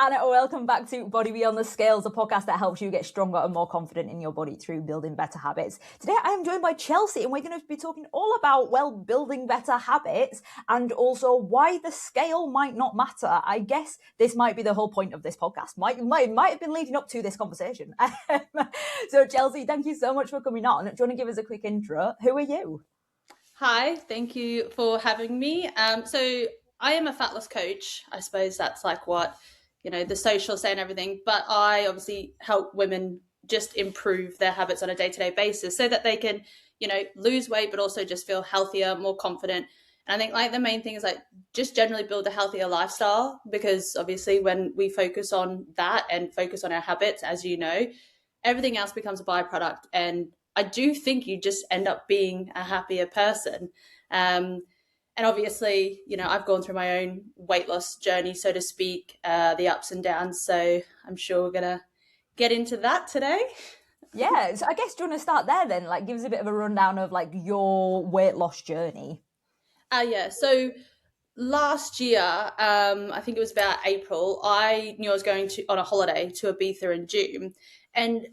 And welcome back to Body Beyond the Scales, a podcast that helps you get stronger and more confident in your body through building better habits. Today I am joined by Chelsea and we're going to be talking all about, well, building better habits and also why the scale might not matter. I guess this might be the whole point of this podcast. Might have been leading up to this conversation. So Chelsea, thank you so much for coming on. Do you want to give us a quick intro? Who are you? Hi, thank you for having me. So I am a fat loss coach. I suppose that's like what, the social say and everything. But I obviously help women just improve their habits on a day-to-day basis so that they can, lose weight, but also just feel healthier, more confident. And I think like the main thing is like just generally build a healthier lifestyle, because obviously when we focus on that and focus on our habits, as you know, everything else becomes a byproduct. And I do think you just end up being a happier person. And obviously, I've gone through my own weight loss journey, so to speak, the ups and downs. So I'm sure we're going to get into that today. Yeah, so I guess do you want to start there then? Like give us a bit of a rundown of like your weight loss journey. Yeah, so last year, I think it was about April, I knew I was going on a holiday to Ibiza in June. And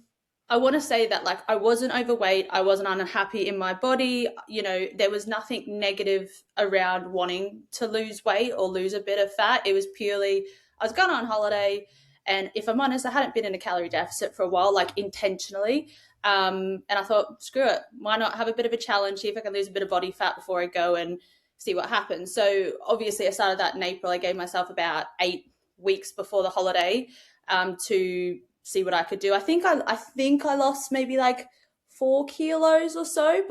I want to say that like I wasn't overweight, I wasn't unhappy in my body, there was nothing negative around wanting to lose weight or lose a bit of fat. It was purely, I was going on holiday, and if I'm honest, I hadn't been in a calorie deficit for a while, like intentionally. And I thought, screw it, why not have a bit of a challenge, see if I can lose a bit of body fat before I go and see what happens. So obviously I started that in April. I gave myself about 8 weeks before the holiday to see what I could do. I think I lost maybe like 4 kilos or so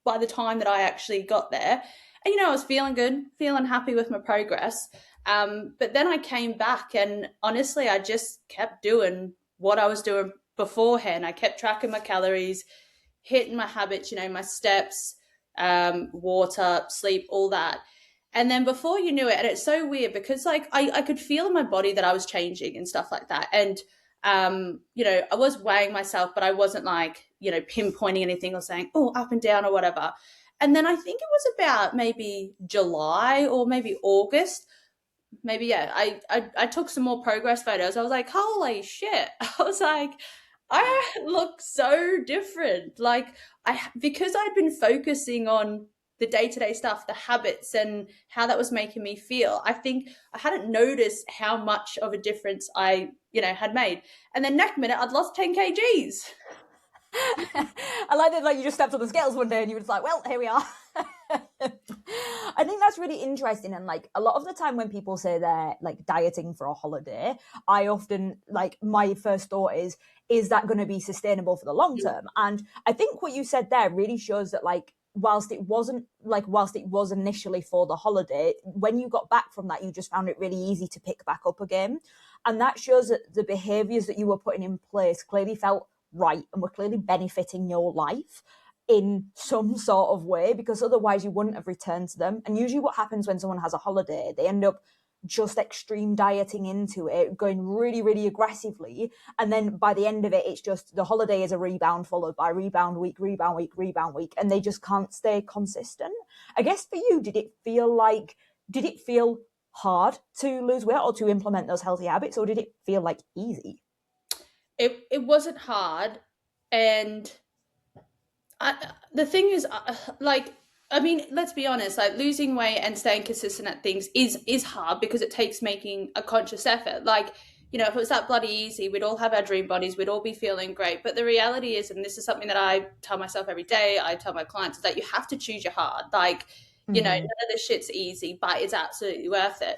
by the time that I actually got there. And, I was feeling good, feeling happy with my progress. But then I came back and honestly, I just kept doing what I was doing beforehand. I kept tracking my calories, hitting my habits, my steps, water, sleep, all that. And then before you knew it, and it's so weird because like I could feel in my body that I was changing and stuff like that. And I was weighing myself, but I wasn't like, pinpointing anything or saying, oh, up and down or whatever. And then I think it was about maybe July or maybe August. Maybe, yeah, I took some more progress photos. I was like, holy shit. I was like, I look so different. Like because I'd been focusing on the day-to-day stuff, the habits and how that was making me feel. I think I hadn't noticed how much of a difference I, had made. And then next minute I'd lost 10 kgs. I like that, like you just stepped on the scales one day and you were just like, well, here we are. I think that's really interesting. And like a lot of the time when people say they're like dieting for a holiday, I often like my first thought is that going to be sustainable for the long term? And I think what you said there really shows that like, whilst it was initially for the holiday, when you got back from that, you just found it really easy to pick back up again. And that shows that the behaviors that you were putting in place clearly felt right and were clearly benefiting your life in some sort of way, because otherwise you wouldn't have returned to them. And usually what happens when someone has a holiday, they end up just extreme dieting into it, going really, really aggressively. And then by the end of it, it's just the holiday is a rebound followed by rebound week, and they just can't stay consistent. I guess for you, did it feel hard to lose weight or to implement those healthy habits, or did it feel like easy? It wasn't hard. And the thing is, let's be honest, like losing weight and staying consistent at things is hard because it takes making a conscious effort. Like, if it was that bloody easy, we'd all have our dream bodies, we'd all be feeling great. But the reality is, and this is something that I tell myself every day, I tell my clients, is that you have to choose your hard. Like, none of this shit's easy, but it's absolutely worth it.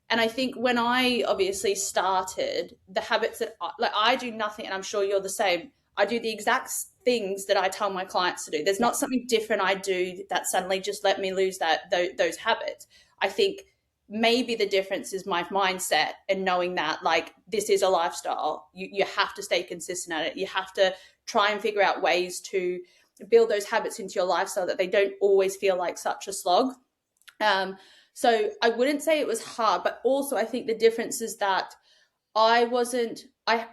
And I think when I obviously started the habits that I do nothing, and I'm sure you're the same, I do the exact things that I tell my clients to do. There's not something different I do that suddenly just let me lose those habits. I think maybe the difference is my mindset and knowing that like this is a lifestyle. You have to stay consistent at it. You have to try and figure out ways to build those habits into your lifestyle that they don't always feel like such a slog. So I wouldn't say it was hard, but also I think the difference is that I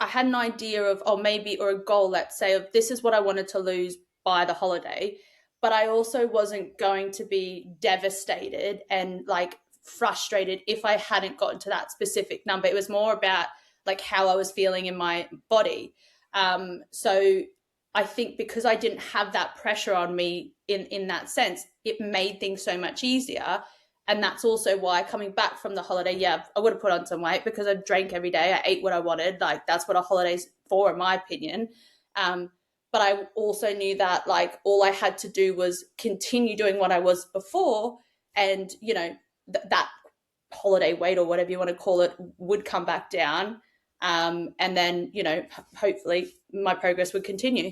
had an idea of, or a goal, let's say, of this is what I wanted to lose by the holiday, but I also wasn't going to be devastated and like frustrated if I hadn't gotten to that specific number. It was more about like how I was feeling in my body. So I think because I didn't have that pressure on me in that sense, it made things so much easier. And that's also why coming back from the holiday, yeah, I would have put on some weight because I drank every day. I ate what I wanted. Like that's what a holiday's for, in my opinion. But I also knew that like all I had to do was continue doing what I was before, and that holiday weight or whatever you want to call it would come back down, and then hopefully my progress would continue.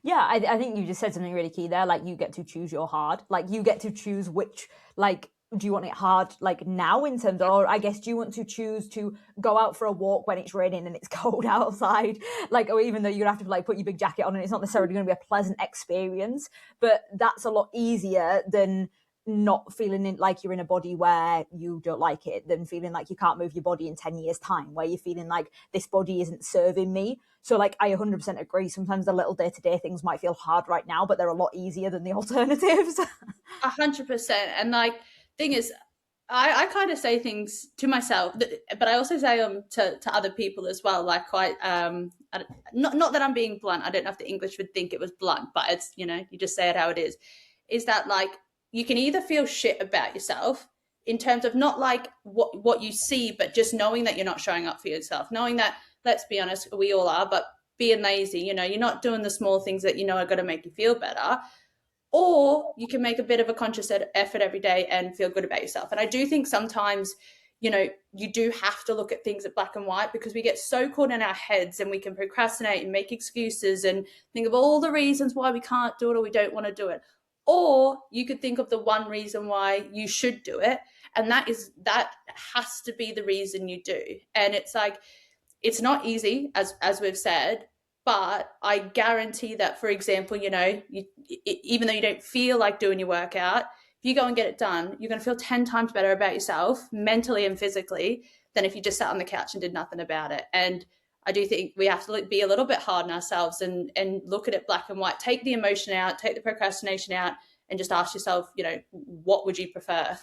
Yeah, I think you just said something really key there. Like, you get to choose your hard. Like, you get to choose which, like, do you want it hard, like, now in terms of, or I guess, do you want to choose to go out for a walk when it's raining and it's cold outside? Like, or even though you're going to have to, like, put your big jacket on and it's not necessarily going to be a pleasant experience, but that's a lot easier than not feeling like you're in a body where you don't like it, than feeling like you can't move your body in 10 years time, where you're feeling like this body isn't serving me. So like, I 100% agree. Sometimes the little day-to-day things might feel hard right now, but they're a lot easier than the alternatives. 100%. And like, thing is, I kind of say things to myself, but I also say them to other people as well. Like, quite not that I'm being blunt. I don't know if the English would think it was blunt, but it's, you just say it how it is. Is that like, you can either feel shit about yourself in terms of not like what you see, but just knowing that you're not showing up for yourself, knowing that, let's be honest, we all are, but being lazy, you're not doing the small things that are going to make you feel better. Or you can make a bit of a conscious effort every day and feel good about yourself. And I do think sometimes, you do have to look at things at black and white, because we get so caught in our heads and we can procrastinate and make excuses and think of all the reasons why we can't do it or we don't want to do it. Or you could think of the one reason why you should do it. And that has to be the reason you do. And it's like, it's not easy, as we've said, but I guarantee that, for example, even though you don't feel like doing your workout, if you go and get it done, you're going to feel 10 times better about yourself mentally and physically than if you just sat on the couch and did nothing about it. And I do think we have to be a little bit hard on ourselves and look at it black and white, take the emotion out, take the procrastination out, and just ask yourself, what would you prefer?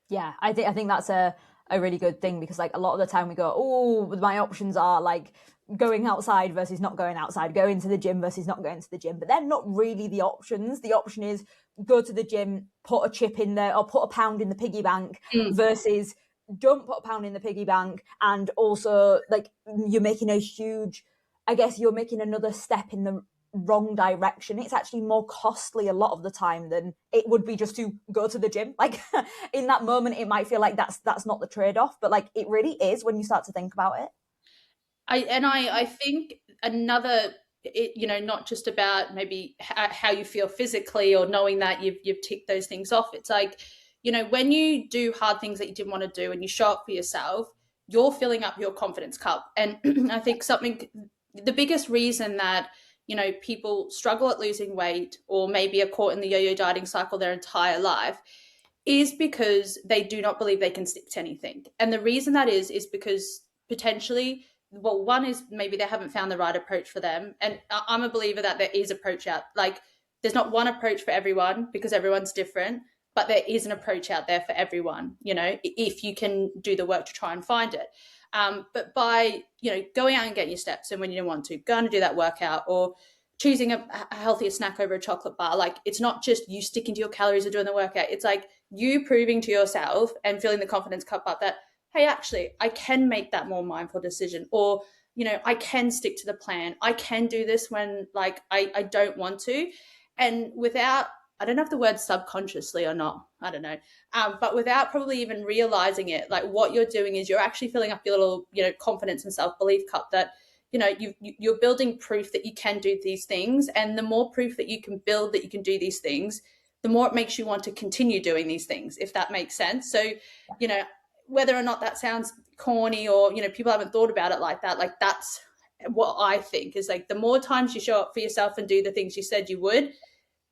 Yeah, I think that's a really good thing, because like a lot of the time we go, oh, my options are like going outside versus not going outside, going to the gym versus not going to the gym, but they're not really the options. The option is go to the gym, put a chip in there or put a pound in the piggy bank, versus don't put a pound in the piggy bank. And also, like, you're making a huge, I guess you're making another step in the wrong direction. It's actually more costly a lot of the time than it would be just to go to the gym. Like, in that moment it might feel like that's not the trade-off, but like, it really is when you start to think about it. I think another, not just about maybe how you feel physically or knowing that you've ticked those things off. It's like, when you do hard things that you didn't want to do and you show up for yourself, you're filling up your confidence cup. And I think the biggest reason that people struggle at losing weight, or maybe are caught in the yo-yo dieting cycle their entire life, is because they do not believe they can stick to anything. And the reason that is because potentially, well, one is maybe they haven't found the right approach for them. And I'm a believer that there is approach out. Like, there's not one approach for everyone, because everyone's different, but there is an approach out there for everyone, if you can do the work to try and find it. But by, going out and getting your steps, and when you don't want to, going to do that workout, or choosing a healthier snack over a chocolate bar, like, it's not just you sticking to your calories or doing the workout. It's like you proving to yourself and filling the confidence cup up that, hey, actually, I can make that more mindful decision, or, I can stick to the plan. I can do this when, like, I don't want to. And without, I don't know if the word subconsciously or not, I don't know, but without probably even realizing it, like, what you're doing is you're actually filling up your little, confidence and self-belief cup that, you're building proof that you can do these things. And the more proof that you can build that you can do these things, the more it makes you want to continue doing these things, if that makes sense. So, whether or not that sounds corny, or, people haven't thought about it like that, like, that's what I think is, like, the more times you show up for yourself and do the things you said you would,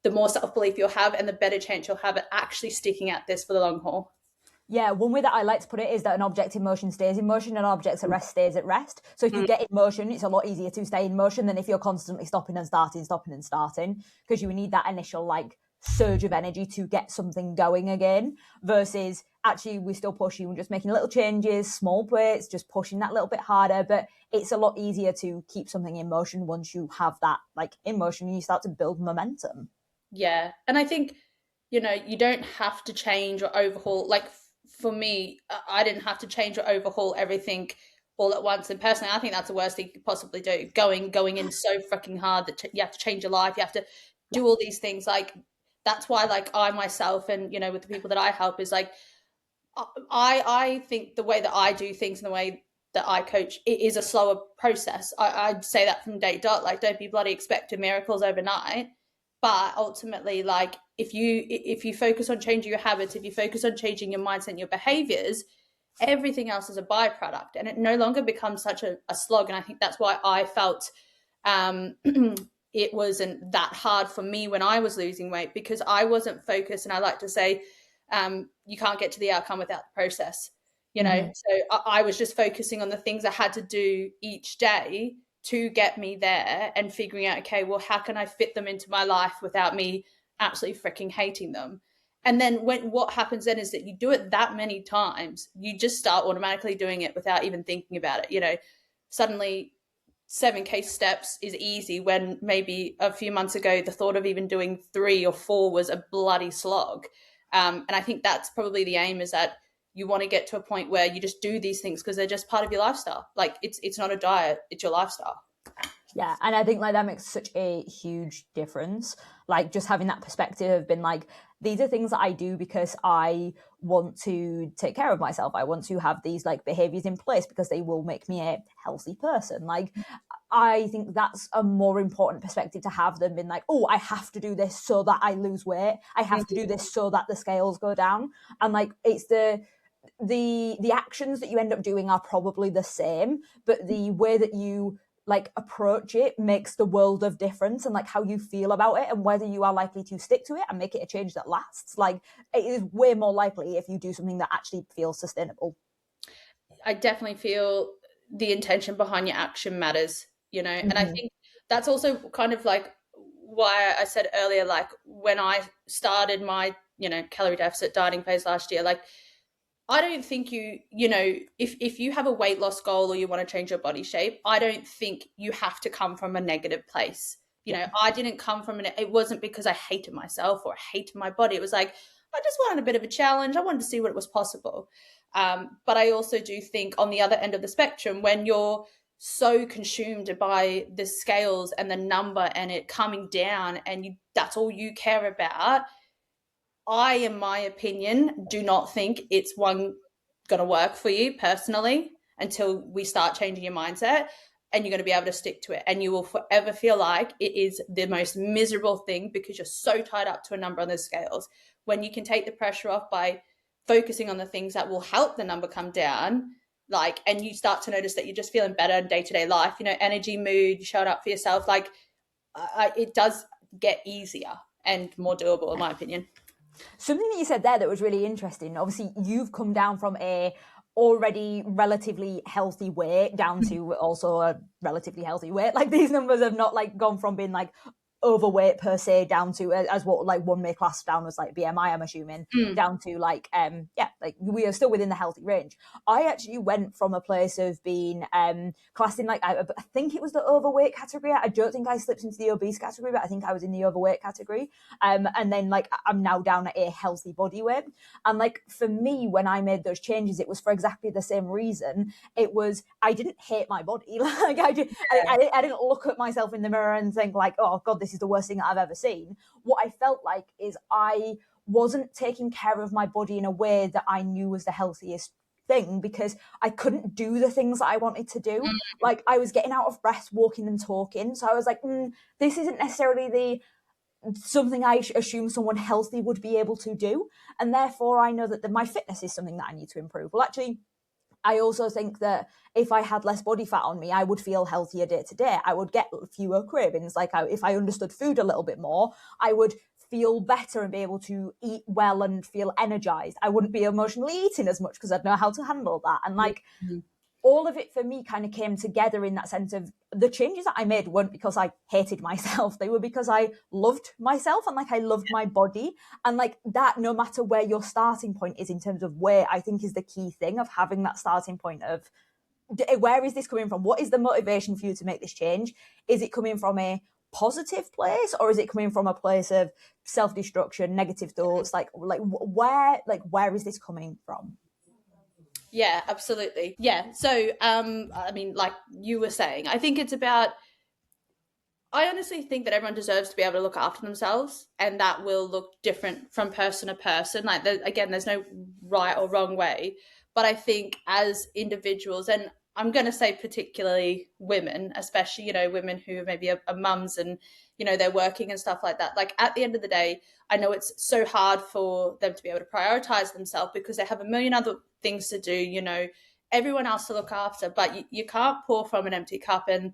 the more self-belief you'll have, and the better chance you'll have at actually sticking at this for the long haul. Yeah, one way that I like to put it is that an object in motion stays in motion, and an object at rest stays at rest. So if you get in motion, it's a lot easier to stay in motion than if you're constantly stopping and starting, because you need that initial, like, surge of energy to get something going again, versus actually we still push you and just making little changes, small bits, just pushing that little bit harder. But it's a lot easier to keep something in motion once you have that like in motion and you start to build momentum. Yeah. And I think, you don't have to change or overhaul. Like for me, I didn't have to change or overhaul everything all at once. And personally, I think that's the worst thing you could possibly do. Going in so freaking hard that you have to change your life. You have to Yeah. do all these things. Like that's why, like I myself, and with the people that I help, is like I think the way that I do things and the way that I coach, it is a slower process. I'd say that from day dot. Like, don't be bloody expecting miracles overnight. But ultimately, like if you focus on changing your habits, if you focus on changing your mindset and your behaviors, everything else is a byproduct, and it no longer becomes such a slog. And I think that's why I felt um, it wasn't that hard for me when I was losing weight, because I wasn't focused. And I like to say, you can't get to the outcome without the process. Mm-hmm. So I was just focusing on the things I had to do each day to get me there, and figuring out, okay, well, how can I fit them into my life without me absolutely freaking hating them? And then what happens then is that you do it that many times, you just start automatically doing it without even thinking about it. Suddenly 7K steps is easy, when maybe a few months ago the thought of even doing 3 or 4 was a bloody slog. And I think that's probably the aim, is that you want to get to a point where you just do these things because they're just part of your lifestyle. Like it's not a diet, it's your lifestyle. Yeah, and I think like that makes such a huge difference. Like just having that perspective of been like, these are things that I do because I want to take care of myself. I want to have these like behaviors in place because they will make me a healthy person. Like I think that's a more important perspective to have than being like, oh, I have to do this so that I lose weight. I have to do this so that the scales go down. And like it's the actions that you end up doing are probably the same, but the way that you like approach it makes the world of difference, and like how you feel about it and whether you are likely to stick to it and make it a change that lasts. Like it is way more likely if you do something that actually feels sustainable. I definitely feel the intention behind your action matters, and I Mm-hmm. think that's also kind of like why I said earlier, like when I started my, calorie deficit dieting phase last year, like I don't think if you have a weight loss goal or you want to change your body shape, I don't think you have to come from a negative place. Yeah. I didn't come from it wasn't because I hated myself or hated my body. It was like, I just wanted a bit of a challenge. I wanted to see what was possible. But I also do think on the other end of the spectrum, when you're so consumed by the scales and the number and it coming down, and that's all you care about, I, in my opinion, do not think it's one going to work for you personally until we start changing your mindset, and you're going to be able to stick to it. And you will forever feel like it is the most miserable thing because you're so tied up to a number on the scales. When you can take the pressure off by focusing on the things that will help the number come down, like, and you start to notice that you're just feeling better in day-to-day life, energy, mood, you showed up for yourself, like it does get easier and more doable, in my opinion. Something that you said there that was really interesting. Obviously, you've come down from a already relatively healthy weight down to also a relatively healthy weight. Like these numbers have not like gone from being like overweight per se down to as what like one may class down as like BMI, I'm assuming, down to like yeah, like we are still within the healthy range. I actually went from a place of being classed in like I think it was the overweight category. I don't think I slipped into the obese category, but I think I was in the overweight category. And then like I'm now down at a healthy body weight. And like for me, when I made those changes, it was for exactly the same reason. It was I didn't hate my body. Like I didn't look at myself in the mirror and think like, oh God, this is the worst thing that I've ever seen. What I felt like is I wasn't taking care of my body in a way that I knew was the healthiest thing, because I couldn't do the things that I wanted to do. Like I was getting out of breath walking and talking. So I was like, this isn't necessarily the something I assume someone healthy would be able to do. And therefore I know that my fitness is something that I need to improve. Well, actually, I also think that if I had less body fat on me, I would feel healthier day to day. I would get fewer cravings. Like if I understood food a little bit more, I would feel better and be able to eat well and feel energized. I wouldn't be emotionally eating as much because I'd know how to handle that. And like, all of it for me kind of came together in that sense of the changes that I made weren't because I hated myself. They were because I loved myself and like I loved my body. And like that, no matter where your starting point is in terms of weight, I think is the key thing of having that starting point of where is this coming from? What is the motivation for you to make this change? Is it coming from a positive place, or is it coming from a place of self-destruction, negative thoughts? Where is this coming from? Yeah, absolutely. Yeah. So, I mean, like you were saying, I think it's about, I honestly think that everyone deserves to be able to look after themselves, and that will look different from person to person. Like, again, there's no right or wrong way. But I think as individuals, and I'm going to say particularly women, especially, women who maybe are mums and, they're working and stuff like that. Like, at the end of the day, I know it's so hard for them to be able to prioritize themselves because they have a million other things to do, everyone else to look after, but you can't pour from an empty cup. And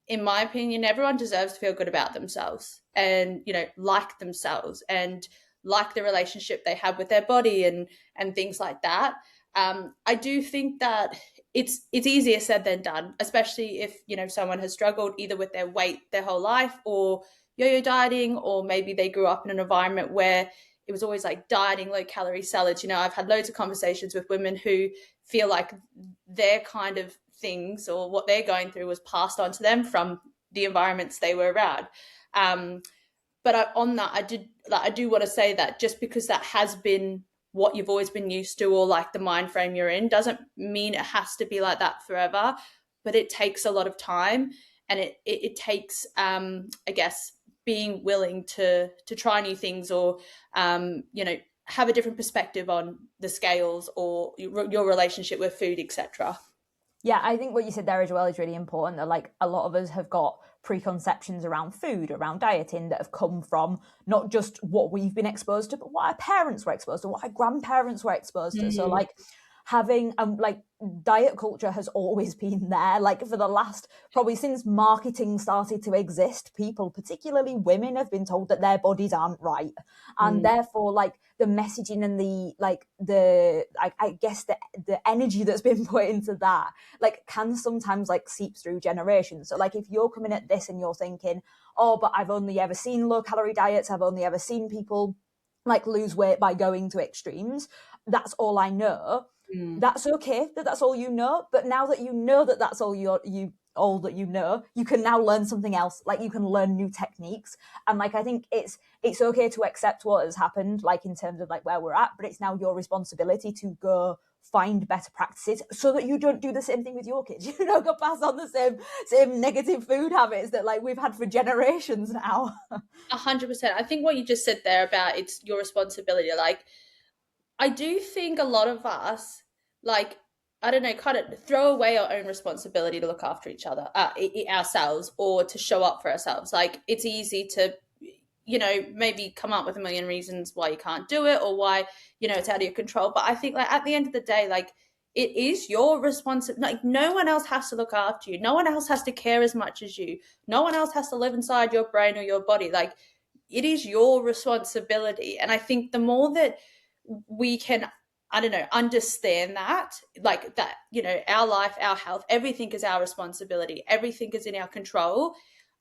in my opinion, everyone deserves to feel good about themselves and, like themselves and like the relationship they have with their body and things like that. I do think that it's easier said than done, especially if, someone has struggled either with their weight their whole life or yo-yo dieting, or maybe they grew up in an environment where it was always like dieting, low calorie salads. I've had loads of conversations with women who feel like their kind of things or what they're going through was passed on to them from the environments they were around. But on that, I do want to say that just because that has been what you've always been used to, or like the mind frame you're in, doesn't mean it has to be like that forever. But it takes a lot of time, and it takes, I guess, being willing to try new things, or have a different perspective on the scales or your relationship with food, etc. Yeah, I think what you said there as well is really important, that like a lot of us have got preconceptions around food, around dieting, that have come from not just what we've been exposed to, but what our parents were exposed to, what our grandparents were exposed to. So like having like diet culture has always been there, like for the last, probably since marketing started to exist, people, particularly women, have been told that their bodies aren't right, and therefore like the messaging and I guess the energy that's been put into that like can sometimes like seep through generations. So like if you're coming at this and you're thinking, oh, but I've only ever seen low calorie diets, I've only ever seen people like lose weight by going to extremes, that's all I know. That's okay, that's all you know. But now that you know that that's all all that you know, you can now learn something else. Like you can learn new techniques, and like I think it's okay to accept what has happened, like in terms of like where we're at, but it's now your responsibility to go find better practices so that you don't do the same thing with your kids. Go pass on the same negative food habits that like we've had for generations now. 100%. I think what you just said there about it's your responsibility, like I do think a lot of us, like, I don't know, kind of throw away our own responsibility to look after each other, ourselves, or to show up for ourselves. Like, it's easy to, maybe come up with a million reasons why you can't do it, or why, it's out of your control. But I think, like, at the end of the day, like, it is your responsibility. Like, no one else has to look after you. No one else has to care as much as you. No one else has to live inside your brain or your body. Like, it is your responsibility. And I think the more that we can, I don't know, understand that, like that, our life, our health, everything is our responsibility, everything is in our control.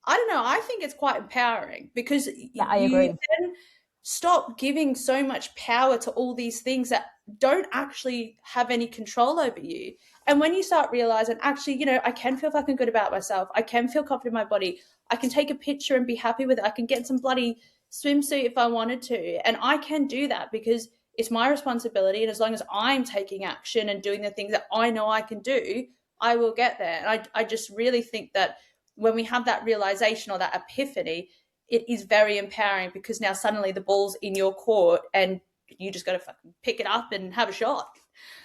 I don't know, I think it's quite empowering, because Yeah, I agree. you then stop giving so much power to all these things that don't actually have any control over you. And when you start realizing, actually, I can feel fucking good about myself, I can feel confident in my body, I can take a picture and be happy with it, I can get some bloody swimsuit if I wanted to, and I can do that because it's my responsibility. And as long as I'm taking action and doing the things that I know I can do, I will get there. And I just really think that when we have that realization or that epiphany, it is very empowering, because now suddenly the ball's in your court and you just got to fucking pick it up and have a shot.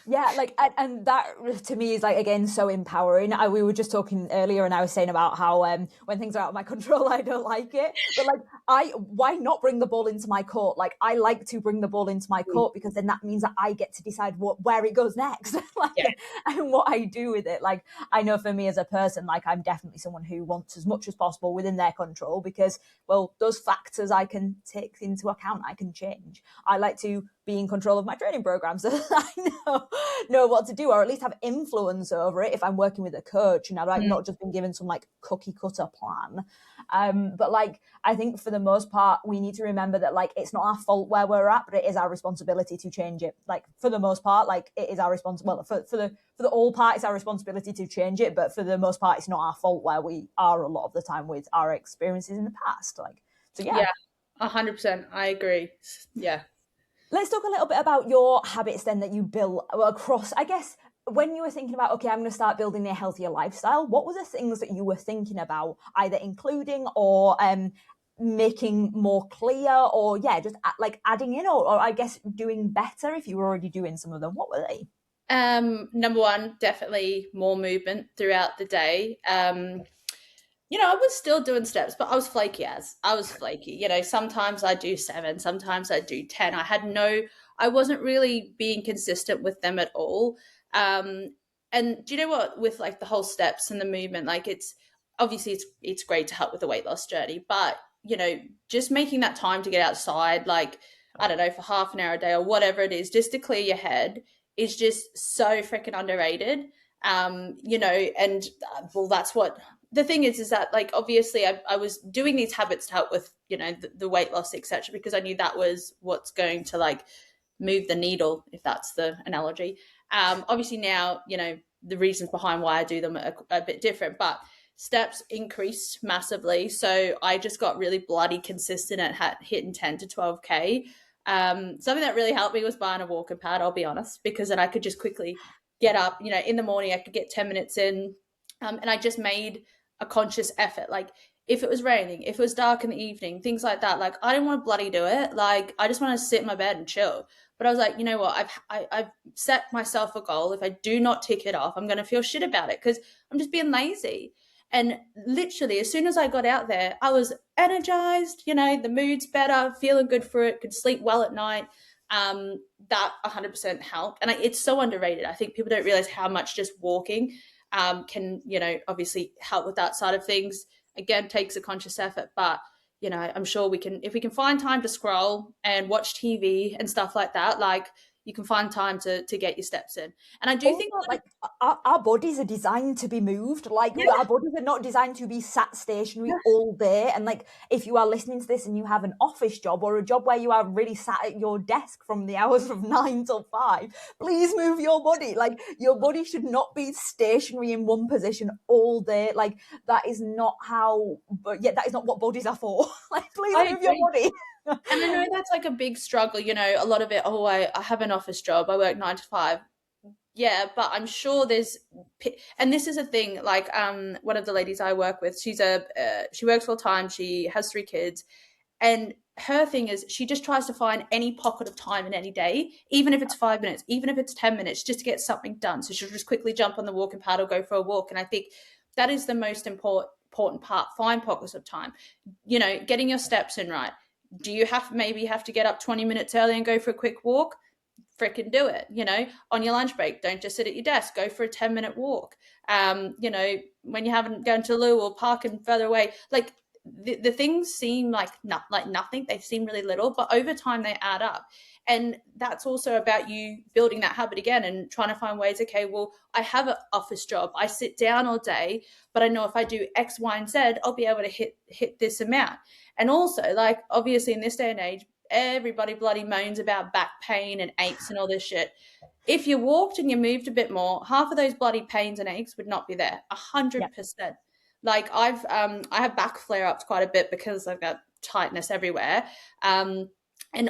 Yeah, like, and that to me is like, again, so empowering. We were just talking earlier and I was saying about how when things are out of my control, I don't like it. But like, why not bring the ball into my court? Like, I like to bring the ball into my court, because then that means that I get to decide where it goes next, like, Yeah. and what I do with it. Like, I know for me as a person, like, I'm definitely someone who wants as much as possible within their control, because, well, those factors I can take into account, I can change. I like to be in control of my training programs. So I know what to do, or at least have influence over it if I'm working with a coach and I've not just been given some like cookie cutter plan. But like, I think for the most part, we need to remember that like it's not our fault where we're at, but it is our responsibility to change it. Like for the most part, like it is our responsibility. Well, for the all part, it's our responsibility to change it, but for the most part, it's not our fault where we are a lot of the time with our experiences in the past. Like, so yeah. 100%. I agree. Yeah. Let's talk a little bit about your habits then that you built across, I guess, when you were thinking about, okay, I'm going to start building a healthier lifestyle, what were the things that you were thinking about, either including or making more clear, or just like adding in, or I guess doing better if you were already doing some of them? What were they? Number one, definitely more movement throughout the day. I was still doing steps, but I was flaky sometimes I do 7, sometimes I do 10. I wasn't really being consistent with them at all. And do you know what, with like the whole steps and the movement, like it's obviously it's great to help with the weight loss journey, but just making that time to get outside, like, I don't know, for half an hour a day or whatever it is, just to clear your head is just so freaking underrated. And well, that's what the thing is that like obviously I was doing these habits to help with the weight loss, etc., because I knew that was what's going to like move the needle, if that's the analogy. Obviously now the reasons behind why I do them are a bit different, but steps increased massively, so I just got really bloody consistent at hitting 10 to 12k. Something that really helped me was buying a walking pad, I'll be honest, because then I could just quickly get up in the morning. I could get 10 minutes in, and I just made a conscious effort. Like if it was raining, if it was dark in the evening, things like that, like I didn't want to bloody do it. Like I just want to sit in my bed and chill. But I was like, you know what, I've set myself a goal. If I do not tick it off, I'm going to feel shit about it because I'm just being lazy. And literally as soon as I got out there, I was energized, the mood's better, feeling good for it, could sleep well at night. That 100% helped. And it's so underrated. I think people don't realize how much just walking can obviously help with that side of things. Again, takes a conscious effort, but I'm sure if we can find time to scroll and watch TV and stuff like that, like you can find time to get your steps in. And I do think like our bodies are designed to be moved. Like our bodies are not designed to be sat stationary all day. And like if you are listening to this and you have an office job or a job where you are really sat at your desk from the hours of 9 till 5, please move your body. Like your body should not be stationary in one position all day. Like that is not that is not what bodies are for. Like please move your body. And I know that's like a big struggle, a lot of it, I have an office job, I work 9 to 5. Yeah, but I'm sure and this is a thing, like one of the ladies I work with, she works full time, she has 3 kids, and her thing is she just tries to find any pocket of time in any day, even if it's 5 minutes, even if it's 10 minutes, just to get something done. So she'll just quickly jump on the walking pad or go for a walk. And I think that is the most important part. Find pockets of time, getting your steps in right. Do you maybe have to get up 20 minutes early and go for a quick walk? Freaking do it. On your lunch break, don't just sit at your desk, go for a 10-minute walk. When you haven't gone to the loo or parking further away, like the things seem like nothing. They seem really little, but over time they add up. And that's also about you building that habit again and trying to find ways, okay, well, I have an office job, I sit down all day, but I know if I do X, Y, and Z, I'll be able to hit this amount. And also, like, obviously in this day and age, everybody bloody moans about back pain and aches and all this shit. If you walked and you moved a bit more, half of those bloody pains and aches would not be there. 100%. Yep. Like I have back flare-ups quite a bit because I've got tightness everywhere. And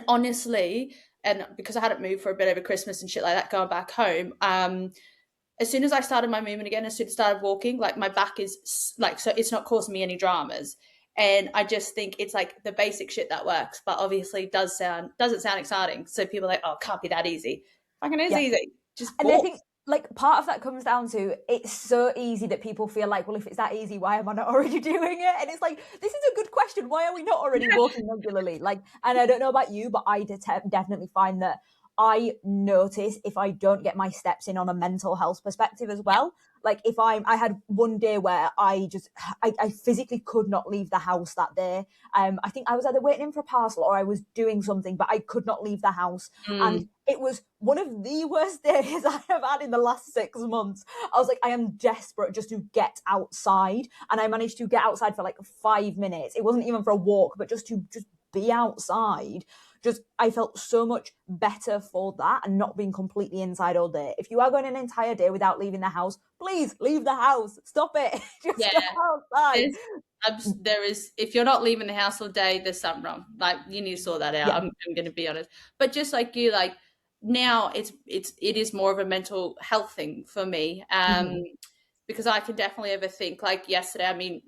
honestly, and because I hadn't moved for a bit over Christmas and shit like that, going back home, as soon as I started my movement again, as soon as I started walking, like my back is like, so it's not causing me any dramas. And I just think it's like the basic shit that works, but obviously doesn't sound exciting. So people are like, oh, it can't be that easy. Fucking is easy. Just walk. And I think like part of that comes down to it's so easy that people feel like, well, if it's that easy, why am I not already doing it? And it's like, this is a good question. Why are we not already walking regularly? Like, and I don't know about you, but I definitely find that I notice if I don't get my steps in on a mental health perspective as well. Like if I had one day where I physically could not leave the house that day. I think I was either waiting in for a parcel or I was doing something, but I could not leave the house. And it was one of the worst days I have had in the last 6 months. I was like, I am desperate just to get outside. And I managed to get outside for like 5 minutes. It wasn't even for a walk, but just to just be outside. Just I felt so much better for that and not being completely inside all day. If you are going an entire day without leaving the house, please leave the house. Stop it. Just Yeah. go outside. There is, if you're not leaving the house all day, there's something wrong. Like you need to sort that out. Yeah. I'm going to be honest. But just like you, like now it is more of a mental health thing for me. Because I can definitely overthink. Like yesterday, I mean,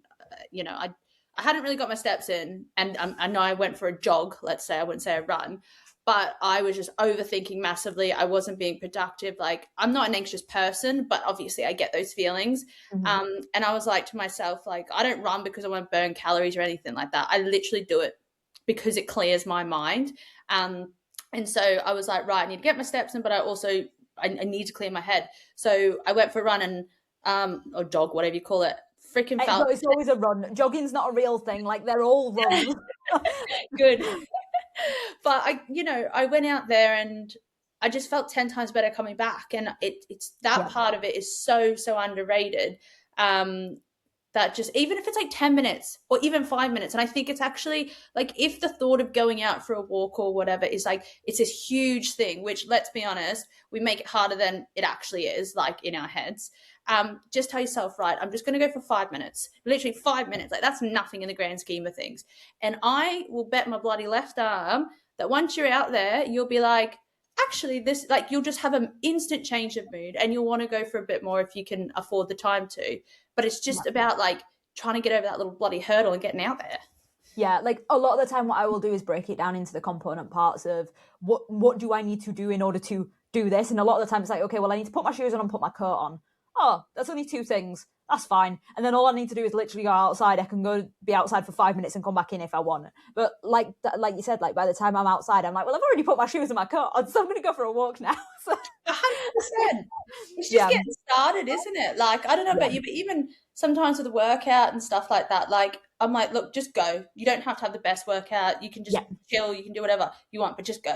I hadn't really got my steps in, and I know I went for a jog. Let's say I wouldn't say a run, but I was just overthinking massively. I wasn't being productive. Like I'm not an anxious person, but obviously I get those feelings. And I was like to myself, like I don't run because I want to burn calories or anything like that. I literally do it because it clears my mind. And so I was like, right, I need to get my steps in, but I need to clear my head. So I went for a run and or jog, whatever you call it. Freaking felt It's always a run. Jogging's not a real thing. Like they're all runs. good. But I went out there and I just felt 10 times better coming back. And it's that part of it is so underrated. That just, even if it's like 10 minutes or even 5 minutes. And I think it's actually like, if the thought of going out for a walk or whatever is like, it's this huge thing, which, let's be honest, we make it harder than it actually is, like in our heads. Just tell yourself, right, I'm just going to go for 5 minutes, literally 5 minutes. Like that's nothing in the grand scheme of things. And I will bet my bloody left arm that once you're out there, you'll be like, actually this, like you'll just have an instant change of mood and you'll want to go for a bit more if you can afford the time to. But it's just about like trying to get over that little bloody hurdle and getting out there. Yeah, like a lot of the time what I will do is break it down into the component parts of what do I need to do in order to do this. And a lot of the time it's like, okay, well, I need to put my shoes on and put my coat on. Oh, that's only 2 things. That's fine. And then all I need to do is literally go outside. I can go be outside for 5 minutes and come back in if I want. But like you said, like by the time I'm outside, I'm like, well, I've already put my shoes and my coat on, so I'm going to go for a walk now. 100%. It's just getting started, isn't it? Like, I don't know about you, but even sometimes with the workout and stuff like that, like I'm like, look, just go. You don't have to have the best workout. You can just chill. You can do whatever you want, but just go.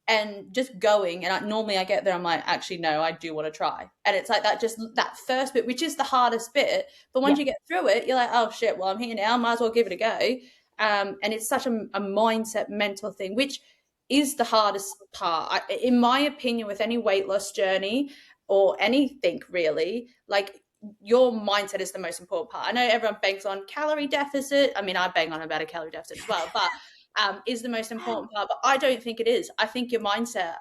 And just going, and normally I get there, I'm like, actually, no, I do want to try. And it's like that first bit, which is the hardest bit. But once you get through it, you're like, oh, shit, well, I'm here now. Might as well give it a go. And it's such a mindset, mental thing, which is the hardest part. In my opinion, with any weight loss journey or anything really, like your mindset is the most important part. I know everyone bangs on calorie deficit. I mean, I bang on about a calorie deficit as well, but is the most important part. But I don't think it is. I think your mindset,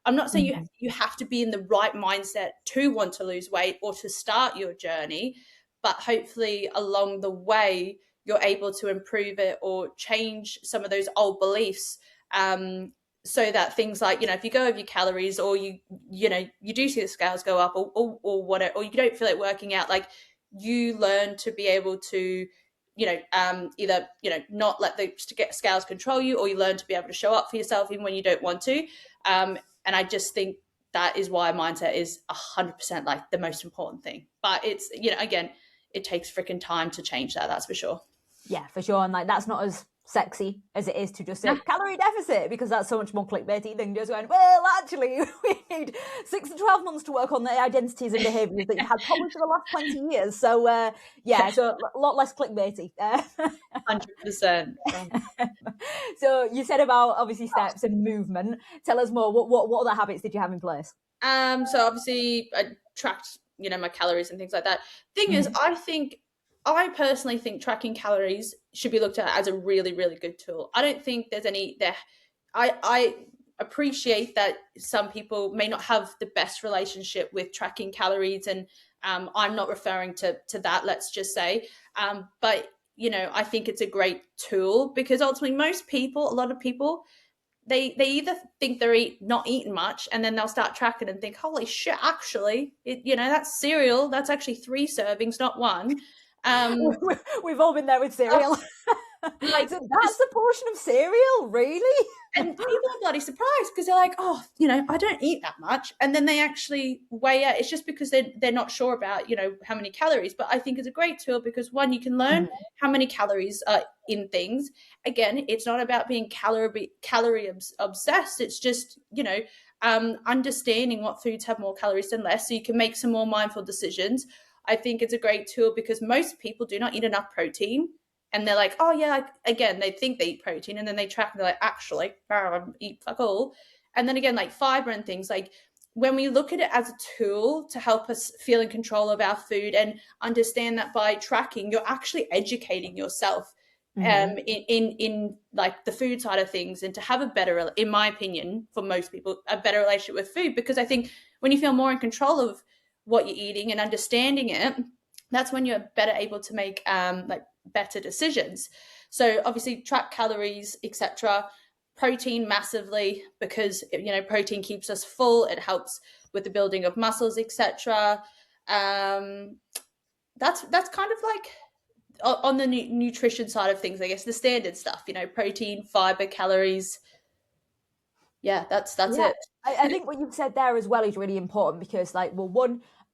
I'm not saying you have to be in the right mindset to want to lose weight or to start your journey, but hopefully along the way, you're able to improve it or change some of those old beliefs. So that things like, if you go over your calories or you do see the scales go up or whatever, or you don't feel like working out, like you learn to be able to, either, not let the scales control you, or you learn to be able to show up for yourself even when you don't want to. And I just think that is why mindset is 100% like the most important thing. But it's, again, it takes freaking time to change that. That's for sure. Yeah, for sure. And like, that's not as sexy as it is to just say calorie deficit, because that's so much more clickbaity than just going, well, actually, we need 6 to 12 months to work on the identities and behaviours that you've had probably for the last 20 years. So, so a lot less clickbaity. 100%. So you said about, obviously, steps and movement. Tell us more. What other habits did you have in place? So obviously I tracked, my calories and things like that. Thing is, I personally think tracking calories should be looked at as a really, really good tool. I don't think there's I appreciate that some people may not have the best relationship with tracking calories, and I'm not referring to that, let's just say. But, I think it's a great tool, because ultimately a lot of people, they either think they're not eating much, and then they'll start tracking and think, holy shit, actually, that's cereal. That's actually 3 servings, not 1. We've all been there with cereal. Like, So that's a portion of cereal, really? and people are bloody surprised because they're like, oh, I don't eat that much. And then they actually weigh out. It's just because they're not sure about, how many calories. But I think it's a great tool because, one, you can learn how many calories are in things. Again, it's not about being calorie obsessed. It's just, understanding what foods have more calories than less, so you can make some more mindful decisions. I think it's a great tool because most people do not eat enough protein, and they're like, oh yeah, again, they think they eat protein, and then they track and they're like, actually, I eat fuck all. And then again, like fiber and things, like when we look at it as a tool to help us feel in control of our food and understand that by tracking, you're actually educating yourself in like the food side of things, and to have a better, in my opinion, for most people, a better relationship with food. Because I think when you feel more in control of what you're eating and understanding it, that's when you're better able to make like better decisions. So obviously track calories, etc. Protein massively, because protein keeps us full. It helps with the building of muscles, etc. That's kind of like on the nutrition side of things, I guess, the standard stuff, protein, fiber, calories. Yeah, that's Yeah, it. I think what you've said there as well is really important because, like, well,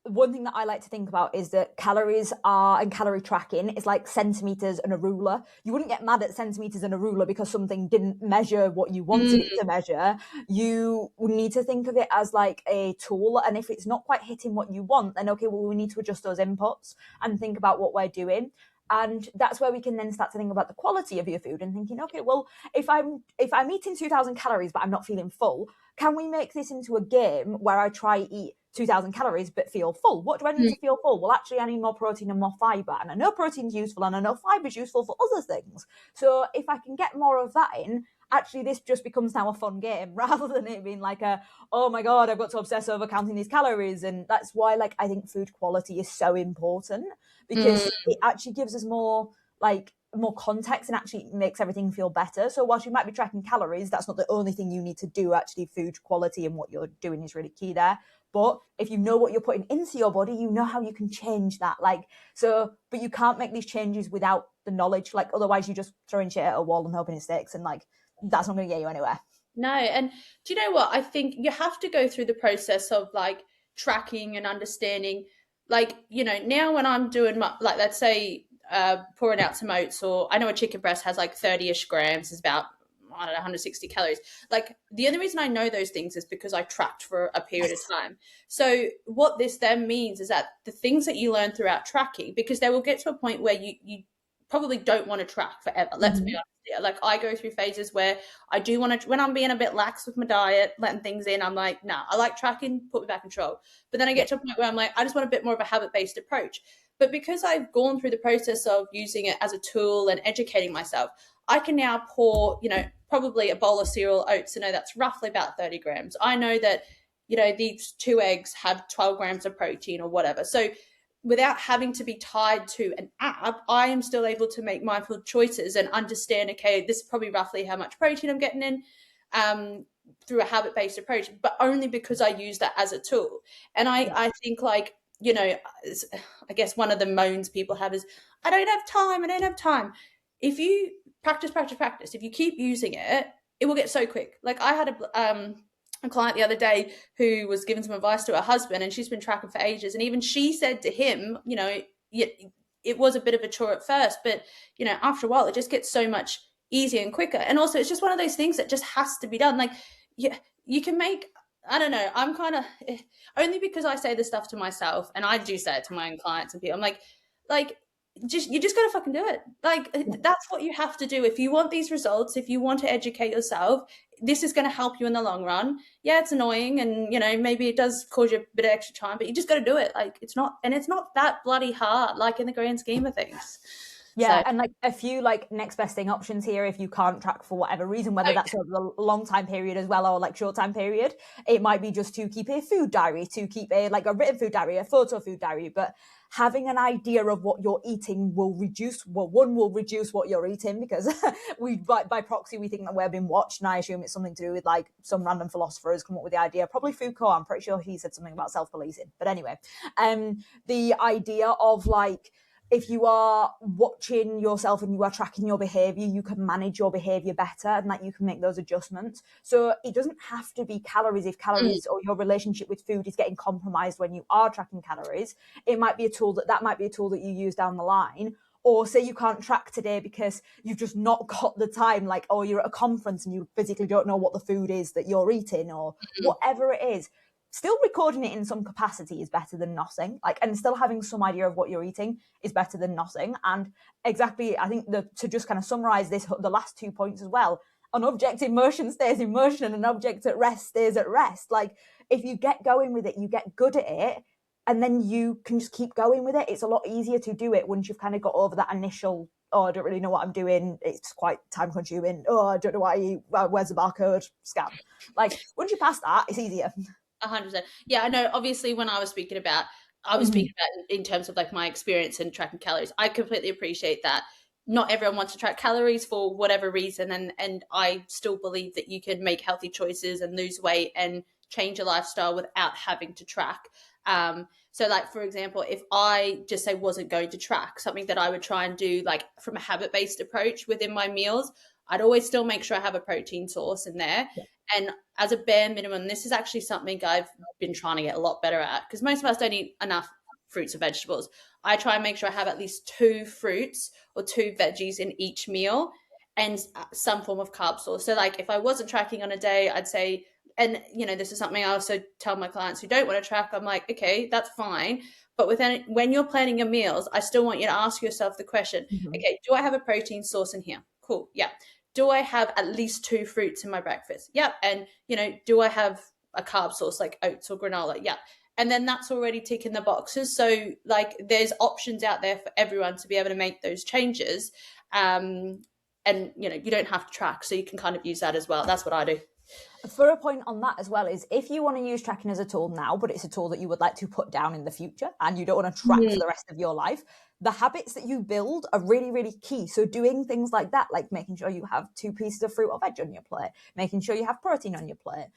one thing that I like to think about is that calories are, and calorie tracking is like centimeters and a ruler. You wouldn't get mad at centimeters and a ruler because something didn't measure what you wanted it to measure. You need to think of it as like a tool, and if it's not quite hitting what you want, then okay, well, we need to adjust those inputs and think about what we're doing. And that's where we can then start to think about the quality of your food and thinking, okay, well, if I'm eating 2,000 calories but I'm not feeling full, can we make this into a game where I try eat 2,000 calories but feel full? What do I need to feel full? Well, actually, I need more protein and more fiber, and I know protein's useful, and I know fiber's useful for other things. So if I can get more of that in, actually this just becomes now a fun game rather than it being like a, oh my god, I've got to obsess over counting these calories. And that's why, like, I think food quality is so important, because it actually gives us more context and actually makes everything feel better. So whilst you might be tracking calories, that's not the only thing you need to do. Actually, food quality and what you're doing is really key there. But if you know what you're putting into your body, you know how you can change that. But you can't make these changes without the knowledge. Like, otherwise you're just throwing shit at a wall and hoping it sticks, and like, that's not going to get you anywhere. No, and do you know what? I think you have to go through the process of like tracking and understanding. Like, now when I'm doing like, let's say, pouring out some oats, or I know a chicken breast has like 30-ish grams, is about, I don't know, 160 calories. Like, the only reason I know those things is because I tracked for a period of time. So what this then means is that the things that you learn throughout tracking, because they will get to a point where you probably don't want to track forever. Let's be honest here. Like, I go through phases where I do want to, when I'm being a bit lax with my diet, letting things in, I'm like, nah, I like tracking, put me back in control. But then I get to a point where I'm like, I just want a bit more of a habit-based approach. But because I've gone through the process of using it as a tool and educating myself, I can now pour, probably a bowl of cereal oats, that's roughly about 30 grams. I know that, these 2 eggs have 12 grams of protein or whatever. So without having to be tied to an app, I am still able to make mindful choices and understand, okay, this is probably roughly how much protein I'm getting in, through a habit-based approach, but only because I use that as a tool. And I think, like, I guess one of the moans people have is, I don't have time. If you practice, if you keep using it, it will get so quick. Like, I had a client the other day who was giving some advice to her husband, and she's been tracking for ages. And even she said to him, it was a bit of a chore at first, but, after a while, it just gets so much easier and quicker. And also, it's just one of those things that just has to be done. Like, you can make, I don't know, I'm kind of, only because I say this stuff to myself, and I do say it to my own clients and people, I'm like, you just gotta fucking do it. Like, that's what you have to do if you want these results. If you want to educate yourself, this is going to help you in the long run. Yeah, it's annoying, and maybe it does cause you a bit of extra time, but you just got to do it. Like, it's not that bloody hard, like, in the grand scheme of things. Yeah, So, and like a few like next best thing options here if you can't track for whatever reason, whether that's over a long time period as well or like short time period. It might be just to keep a food diary, to keep a written food diary, a photo food diary, but having an idea of what you're eating will reduce, well, one will reduce what you're eating, because we by proxy we think that we're being watched, and I assume it's something to do with like some random philosopher has come up with the idea, probably Foucault. I'm pretty sure he said something about self-policing, but anyway, the idea of like If you are watching yourself and you are tracking your behavior, you can manage your behavior better, and that you can make those adjustments. So it doesn't have to be calories. If calories or your relationship with food is getting compromised when you are tracking calories, it might be a tool that might be a tool that you use down the line. Or say you can't track today because you've just not got the time, like, or you're at a conference and you physically don't know what the food is that you're eating, or whatever it is. Still recording it in some capacity is better than nothing. Like, and still having some idea of what you're eating is better than nothing. And exactly, I think to just kind of summarize this, the last 2 points as well, an object in motion stays in motion and an object at rest stays at rest. Like, if you get going with it, you get good at it, and then you can just keep going with it. It's a lot easier to do it once you've kind of got over that initial, oh, I don't really know what I'm doing, it's quite time consuming, oh, I don't know what I eat, where's the barcode, scan. Like, once you pass that, it's easier. 100%. Yeah, I know. Obviously, when I was speaking about, in terms of like my experience in tracking calories. I completely appreciate that. Not everyone wants to track calories for whatever reason, and I still believe that you can make healthy choices and lose weight and change your lifestyle without having to track. So, like for example, if I just say wasn't going to track, something that I would try and do, like from a habit-based approach within my meals, I'd always still make sure I have a protein source in there. Yeah. And as a bare minimum, this is actually something I've been trying to get a lot better at, because most of us don't eat enough fruits and vegetables. I try and make sure I have at least 2 fruits or 2 veggies in each meal, and some form of carb source. So like if I wasn't tracking on a day, I'd say, and this is something I also tell my clients who don't want to track, I'm like, okay, that's fine. But when you're planning your meals, I still want you to ask yourself the question, okay, do I have a protein source in here? Cool. Yeah. Do I have at least 2 fruits in my breakfast? Yep. And, do I have a carb source like oats or granola? Yeah. And then that's already ticking the boxes. So like there's options out there for everyone to be able to make those changes. And, you don't have to track. So you can kind of use that as well. That's what I do. For a point on that as well is, if you want to use tracking as a tool now, but it's a tool that you would like to put down in the future and you don't want to track for the rest of your life, the habits that you build are really, really key. So doing things like that, like making sure you have 2 pieces of fruit or veg on your plate, making sure you have protein on your plate.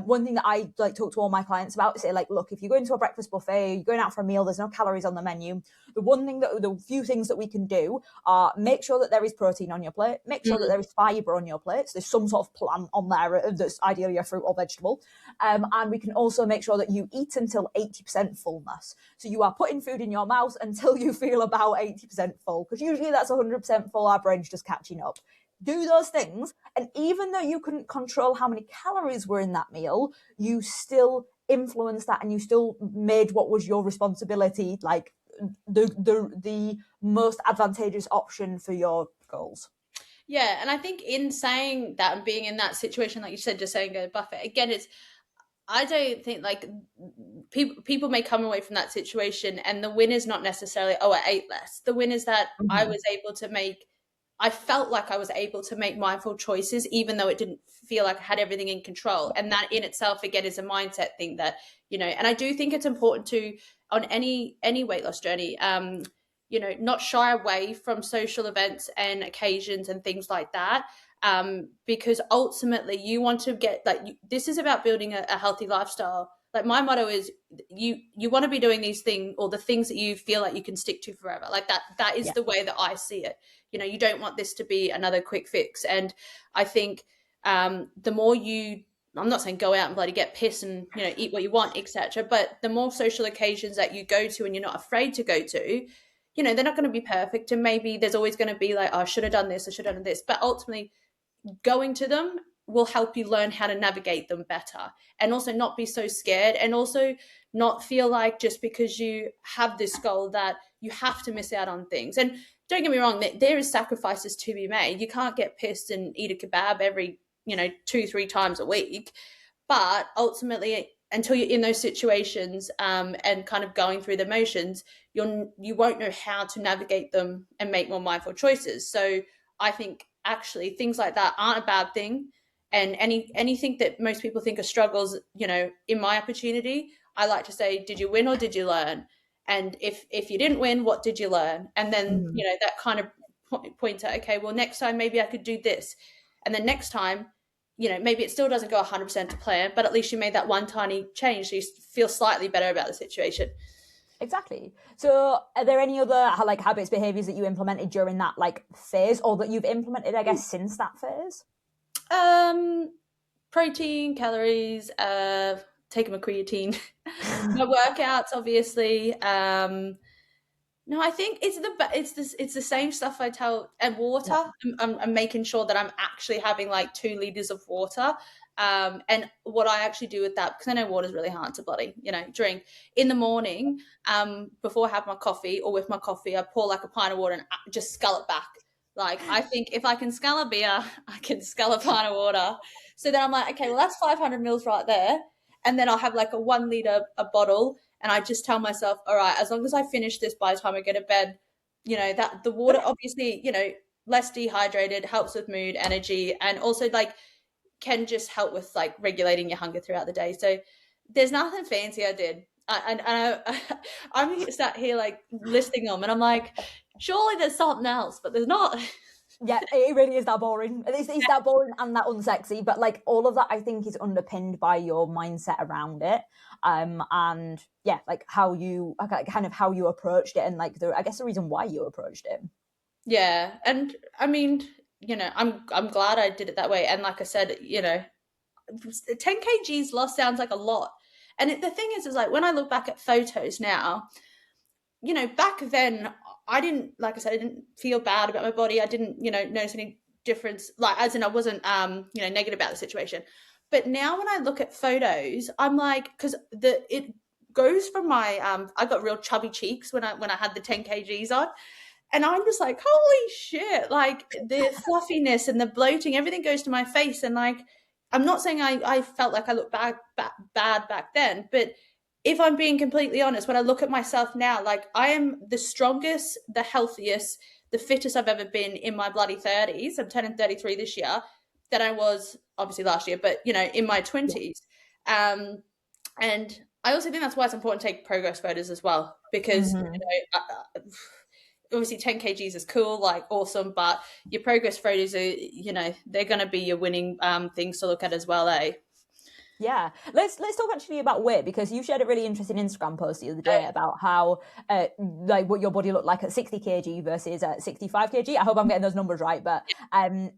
One thing that I like talk to all my clients about is say, like, look, if you go into a breakfast buffet, you're going out for a meal, there's no calories on the menu. The few things that we can do are make sure that there is protein on your plate, make sure that there is fibre on your plate. So there's some sort of plant on there that's ideally a fruit or vegetable. And we can also make sure that you eat until 80% fullness. So you are putting food in your mouth until you feel about 80% full, because usually that's 100% full, our brain's just catching up. Do those things, and even though you couldn't control how many calories were in that meal, you still influenced that, and you still made what was your responsibility like the most advantageous option for your goals. Yeah, and I think in saying that and being in that situation, like you said, just saying go to buffet again, I don't think like people may come away from that situation and the win is not necessarily, oh, I ate less. The win is that I felt like I was able to make mindful choices, even though it didn't feel like I had everything in control. And that in itself, again, is a mindset thing that, and I do think it's important to, on any weight loss journey, not shy away from social events and occasions and things like that. Because ultimately you want to get this is about building a healthy lifestyle. Like my motto is you want to be doing these things, or the things that you feel like you can stick to forever. Like that is the way that I see it. You don't want this to be another quick fix. And I think the more I'm not saying go out and bloody get pissed and eat what you want, etc. But the more social occasions that you go to and you're not afraid to go to, they're not going to be perfect. And maybe there's always going to be like, oh, I should have done this, I should have done this. But ultimately, going to them will help you learn how to navigate them better, and also not be so scared, and also not feel like just because you have this goal that you have to miss out on things. And don't get me wrong, there is sacrifices to be made. You can't get pissed and eat a kebab every 2-3 times a week, but ultimately until you're in those situations and kind of going through the motions, you won't know how to navigate them and make more mindful choices. So I think actually things like that aren't a bad thing. And anything that most people think are struggles, in my opportunity, I like to say, did you win or did you learn? And if you didn't win, what did you learn? And then, that kind of points out, okay, well, next time maybe I could do this. And then next time, maybe it still doesn't go 100% to plan, but at least you made that one tiny change, so you feel slightly better about the situation. Exactly. So are there any other like habits, behaviors that you implemented during that like phase, or that you've implemented, I guess, since that phase? Um, Protein, calories, taking my creatine, my workouts, obviously. No, I think it's the same stuff I tell, and water. Yeah. I'm making sure that I'm actually having like 2 liters of water. And what I actually do with that, because I know water is really hard to bloody, drink in the morning, before I have my coffee or with my coffee, I pour like a pint of water and just scull it back. Like, I think if I can scull a beer, I can scull a pint of water. So then I'm like, okay, well, that's 500 mils right there. And then I'll have like a 1 liter a bottle, and I just tell myself, all right, as long as I finish this by the time I go to bed, that the water, obviously, less dehydrated, helps with mood, energy, and also like can just help with like regulating your hunger throughout the day. So there's nothing fancy I did. I'm sat here like listing them, and I'm like, surely there's something else, but there's not. Yeah, it really is that boring. It's that boring and that unsexy, but like all of that, I think, is underpinned by your mindset around it, and yeah, like how you kind of how you approached it, and like I guess the reason why you approached it. Yeah, and I mean, I'm glad I did it that way. And like I said, 10 kgs lost sounds like a lot. And the thing is like when I look back at photos now, back then I didn't, like I said, I didn't feel bad about my body. I didn't, notice any difference, like as in I wasn't, negative about the situation. But now when I look at photos, I'm like, because it goes from my, I got real chubby cheeks when I had the 10 kgs on. And I'm just like, holy shit, like the fluffiness and the bloating, everything goes to my face. And like, I'm not saying I felt like I looked bad back then, but if I'm being completely honest, when I look at myself now, like I am the strongest, the healthiest, the fittest I've ever been in my bloody 30s. I'm turning 33 this year, than I was obviously last year, but in my 20s. And I also think that's why it's important to take progress photos as well, because Mm-hmm. obviously 10 kgs is cool, like awesome, but your progress photos are, they're going to be your winning things to look at as well, eh? Yeah, let's talk actually about weight, because you shared a really interesting Instagram post the other day about how like what your body looked like at 60 kg versus at 65 kg. I hope I'm getting those numbers right, but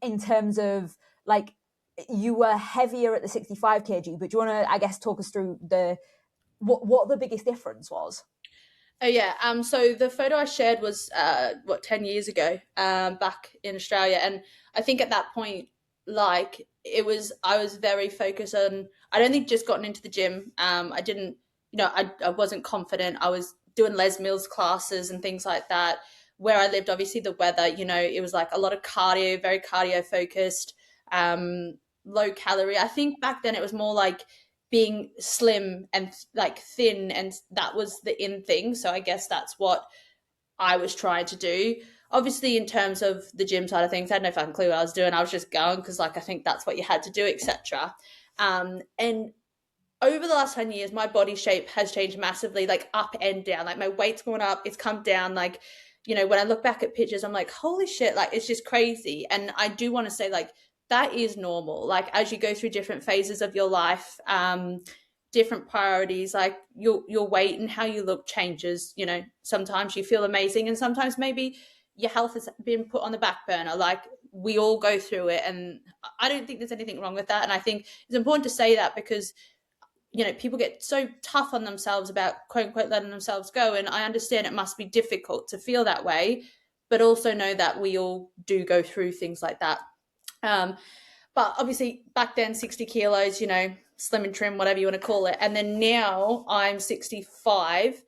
in terms of like you were heavier at the 65 kg, but do you want to, I guess, talk us through what the biggest difference was? Oh yeah. So the photo I shared was 10 years ago, back in Australia, and I think at that point, like I was very focused on. I'd only just gotten into the gym. I didn't, I wasn't confident. I was doing Les Mills classes and things like that. Where I lived, obviously the weather, it was like a lot of cardio, very cardio focused, low calorie. I think back then it was more like being slim and like thin, and that was the in thing. So I guess that's what I was trying to do. Obviously, in terms of the gym side of things, I had no fucking clue what I was doing. I was just going because, like, I think that's what you had to do, etc. And over the last 10 years, my body shape has changed massively, like up and down. Like my weight's gone up, it's come down. Like, when I look back at pictures, I'm like, holy shit, like it's just crazy. And I do want to say, like, that is normal. Like as you go through different phases of your life, different priorities, like your weight and how you look changes. Sometimes you feel amazing, and sometimes maybe your health has been put on the back burner. Like we all go through it, and I don't think there's anything wrong with that. And I think it's important to say that because people get so tough on themselves about quote unquote letting themselves go. And I understand it must be difficult to feel that way, but also know that we all do go through things like that. Um, but obviously back then, 60 kilos, slim and trim, whatever you want to call it. And then now I'm 65.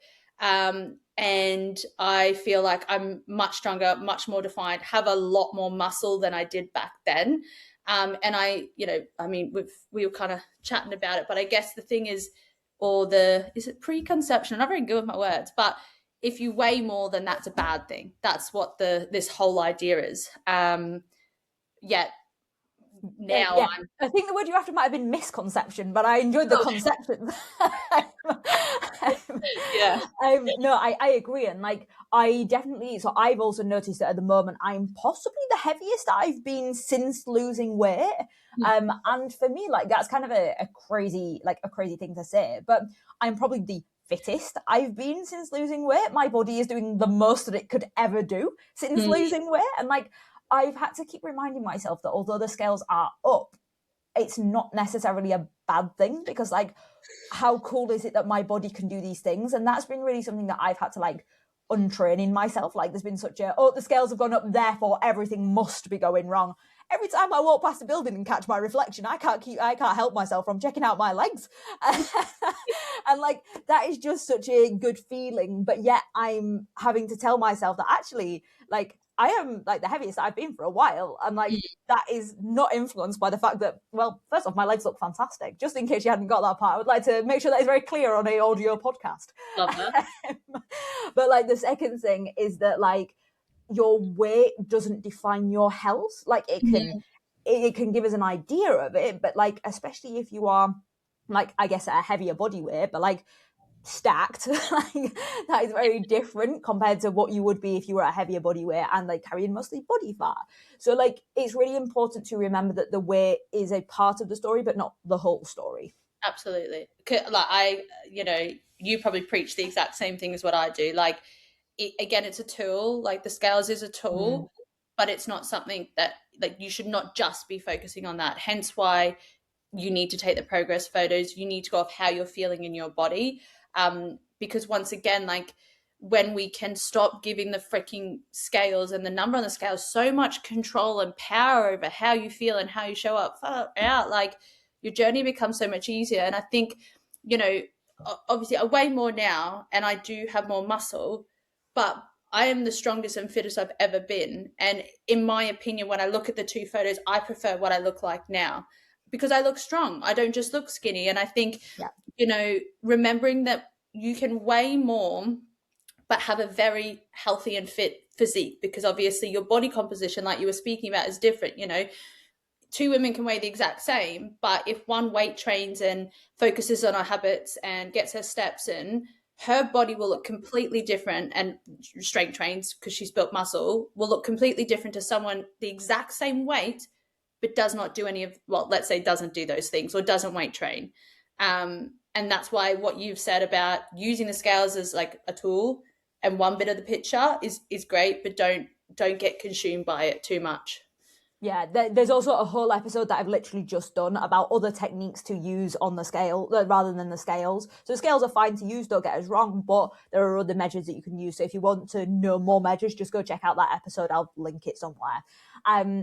And I feel like I'm much stronger, much more defined, have a lot more muscle than I did back then. And I mean, we were kind of chatting about it, but I guess the thing is, is it preconception? I'm not very good with my words, but if you weigh more, then that's a bad thing. That's what this whole idea is. Yet now Yeah, I think the word you after might have been misconception, but I enjoyed the conception. Yeah. No, I agree, and like I definitely. So I've also noticed that at the moment I'm possibly the heaviest I've been since losing weight. And for me, like that's kind of a crazy thing to say, but I'm probably the fittest I've been since losing weight. My body is doing the most that it could ever do since losing weight. And like, I've had to keep reminding myself that although the scales are up, it's not necessarily a bad thing, because like, how cool is it that my body can do these things? And that's been really something that I've had to like untrain in myself. Like, there's been such a, oh, the scales have gone up, therefore everything must be going wrong. Every time I walk past a building and catch my reflection, I can't help myself from checking out my legs. And like, that is just such a good feeling. But yet I'm having to tell myself that actually, like, I am like the heaviest I've been for a while. And like, that is not influenced by the fact that, well, first off, my legs look fantastic. Just in case you hadn't got that part, I would like to make sure that is very clear on a audio podcast. Love that. But like, the second thing is that like, your weight doesn't define your health. Like, it can give us an idea of it, but like, especially if you are like, I guess, at a heavier body weight, but like stacked, like, that is very different compared to what you would be if you were at a heavier body weight and like carrying mostly body fat. So like, it's really important to remember that the weight is a part of the story, but not the whole story. Absolutely. Like, you probably preach the exact same thing as what I do. Like, again, it's a tool. Like, the scales is a tool, but it's not something that, like, you should not just be focusing on that. Hence why you need to take the progress photos. You need to go off how you're feeling in your body. Because once again, like, when we can stop giving the freaking scales and the number on the scale so much control and power over how you feel and how you show up out, like, your journey becomes so much easier. And I think, obviously I weigh more now and I do have more muscle, but I am the strongest and fittest I've ever been. And in my opinion, when I look at the two photos, I prefer what I look like now because I look strong. I don't just look skinny. And I think, remembering that you can weigh more, but have a very healthy and fit physique, because obviously your body composition, like you were speaking about, is different. Two women can weigh the exact same, but if one weight trains and focuses on her habits and gets her steps in, her body will look completely different, and strength trains because she's built muscle will look completely different to someone the exact same weight but does not do any of, well, let's say doesn't do those things or doesn't weight train. And that's why what you've said about using the scales as like a tool and one bit of the picture is great, but don't get consumed by it too much. Yeah, there's also a whole episode that I've literally just done about other techniques to use on the scale rather than the scales. So the scales are fine to use, don't get us wrong, but there are other measures that you can use. So if you want to know more measures, just go check out that episode. I'll link it somewhere.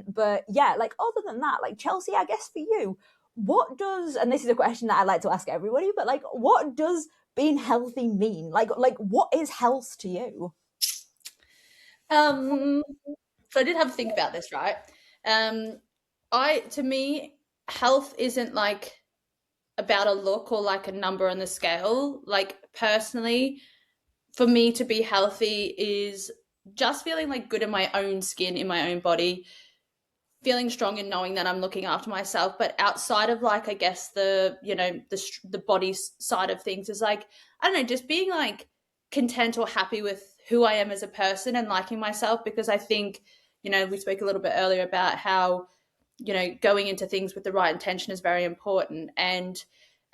But yeah, like, other than that, like, Chelsea, I guess for you, what does, and this is a question that I like to ask everybody, but like, what does being healthy mean? Like what is health to you? So I did have to think about this, right? To me, health isn't like about a look or like a number on the scale. Like, personally, for me to be healthy is just feeling like good in my own skin, in my own body, feeling strong and knowing that I'm looking after myself. But outside of, like, I guess the body side of things is like, I don't know, just being like content or happy with who I am as a person and liking myself. Because I think, we spoke a little bit earlier about how, going into things with the right intention is very important. And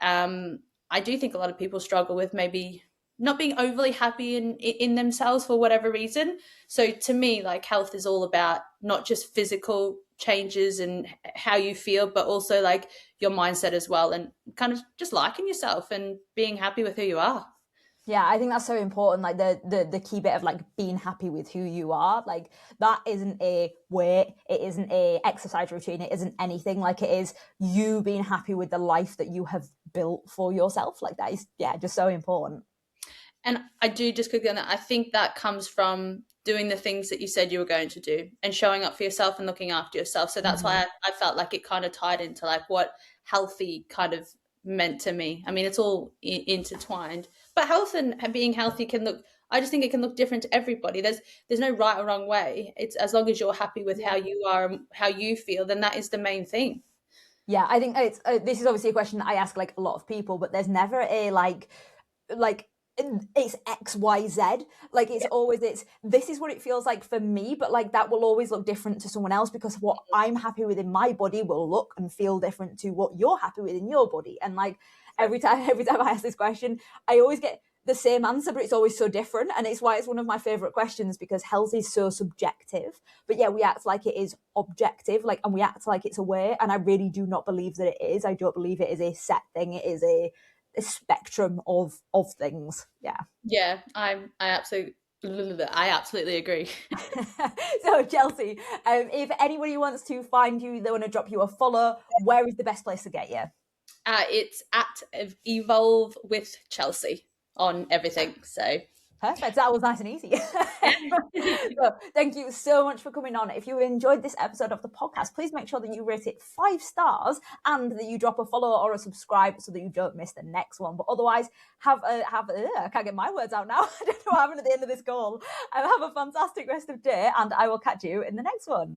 I do think a lot of people struggle with maybe not being overly happy in themselves for whatever reason. So to me, like, health is all about not just physical changes and how you feel, but also like your mindset as well, and kind of just liking yourself and being happy with who you are. Yeah, I think that's so important. Like, the key bit of like being happy with who you are, like, that isn't a weight, it isn't a exercise routine, it isn't anything. Like, it is you being happy with the life that you have built for yourself. Like, that is, yeah, just so important. And I do just quickly on that, I think that comes from doing the things that you said you were going to do and showing up for yourself and looking after yourself. So that's why I felt like it kind of tied into like what healthy kind of meant to me. I mean, it's all intertwined, but health and being healthy I just think it can look different to everybody. There's no right or wrong way. It's as long as you're happy with how you are and how you feel, then that is the main thing. Yeah, I think it's this is obviously a question that I ask like a lot of people, but there's never a like it's XYZ. Like, it's always, this is what it feels like for me, but like that will always look different to someone else, because what I'm happy with in my body will look and feel different to what you're happy with in your body. And like, every time I ask this question, I always get the same answer, but it's always so different. And it's why it's one of my favorite questions, because health is so subjective. But yeah, we act like it is objective, like, and we act like it's a way. And I really do not believe that it is. I don't believe it is a set thing. It is a spectrum of things. Yeah. Yeah, I absolutely agree. So Chelsea, if anybody wants to find you, they want to drop you a follow, where is the best place to get you? It's at Evolve with Chelsea on everything. So Perfect. That was nice and easy. So, thank you so much for coming on. If you enjoyed this episode of the podcast, please make sure that you rate it 5 stars and that you drop a follow or a subscribe so that you don't miss the next one. But otherwise, I can't get my words out now. I don't know what happened at the end of this call. Have a fantastic rest of day, and I will catch you in the next one.